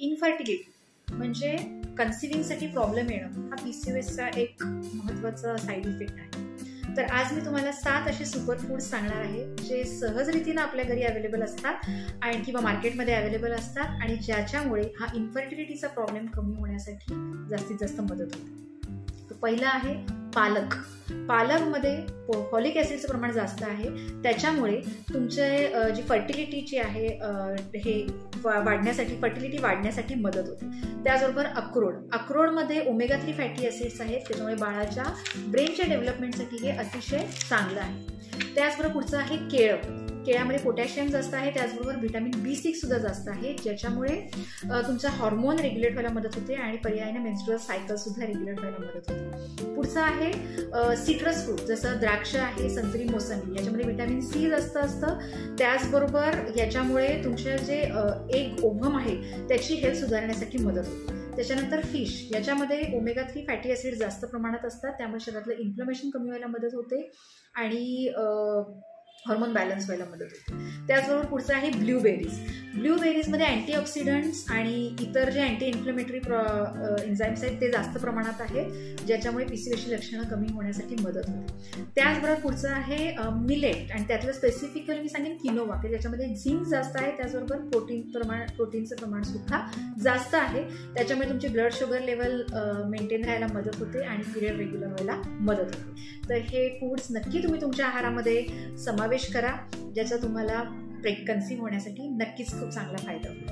Infertility म्हणजे कन्सिव्हिंगसाठी problem येणं हा PCOSचा एक महत्त्वाचा साईड इफेक्ट आहे. तर आज मी तुम्हाला 7 असे सुपर फूड्स सांगणार आहे जे सहजरीतीनं आपल्या घरी अवेलेबल असतात आणि किंवा मार्केटमध्ये अवेलेबल असतात आणि ज्याच्यामुळे हा इन्फर्टिलिटीचा प्रॉब्लेम कमी होण्यासाठी जास्तीत जास्त मदत होते. तर पहिलं आहे पालक. पालकमध्ये फॉलिक ॲसिडचं प्रमाण जास्त आहे, त्याच्यामुळे तुमचे जी फर्टिलिटीची आहे हे वाढण्यासाठी फर्टिलिटी वाढण्यासाठी मदत होते. त्याचबरोबर अक्रोडमध्ये ओमेगा 3 फॅटी ॲसिड्स आहेत, त्याच्यामुळे बाळाच्या ब्रेनच्या डेव्हलपमेंटसाठी हे अतिशय चांगलं आहे. त्याचबरोबर पुढचं आहे केळं. केळ्यामध्ये पोटॅशियम जास्त आहे, त्याचबरोबर व्हिटॅमिन B6 सुद्धा जास्त आहे, ज्याच्यामुळे तुमचा हॉर्मोन रेग्युलेट व्हायला मदत होते आणि पर्यायाने मेन्स्ट्रुअल सायकल सुद्धा रेग्युलेट व्हायला मदत होते. पुढचं आहे सिट्रस फ्रूट, जसं द्राक्ष आहे, संत्री, मोसंबी, याच्यामध्ये व्हिटॅमिन C जास्त असतं. त्याचबरोबर याच्यामुळे तुमचे जे एक ओव्हम आहे त्याची हेल्थ सुधारण्यासाठी मदत होते. त्याच्यानंतर फिश, याच्यामध्ये ओमेगा 3 फॅटी ॲसिड जास्त प्रमाणात असतात, त्यामुळे शरीरातलं इन्फ्लमेशन कमी व्हायला मदत होते आणि हॉर्मोन बॅलन्स व्हायला मदत होते. त्याचबरोबर पुढचं आहे ब्लूबेरीज. ब्लूबेरीजमध्ये अँटीऑक्सिडंट्स आणि इतर जे अँटी इन्फ्लेमेटरी एन्झाईम्स आहेत ते जास्त प्रमाणात आहेत, ज्याच्यामुळे PCOSची लक्षणं कमी होण्यासाठी मदत होते. त्याचबरोबर पुढचं आहे मिलेट आणि त्यातलं स्पेसिफिकली मी सांगेन किनोवा, की ज्याच्यामध्ये झिंक जास्त आहे, त्याचबरोबर प्रोटीनचं प्रमाण सुद्धा जास्त आहे, त्याच्यामुळे तुमची ब्लड शुगर लेवल मेंटेन राहायला मदत होते आणि पिरियड रेग्युलर व्हायला मदत होते. तर हे फूड्स नक्की तुम्ही तुमच्या आहारामध्ये समावेश करा, ज्याचा तुम्हाला कन्सीव्ह होण्यासाठी नक्कीच खूप चांगला फायदा होईल.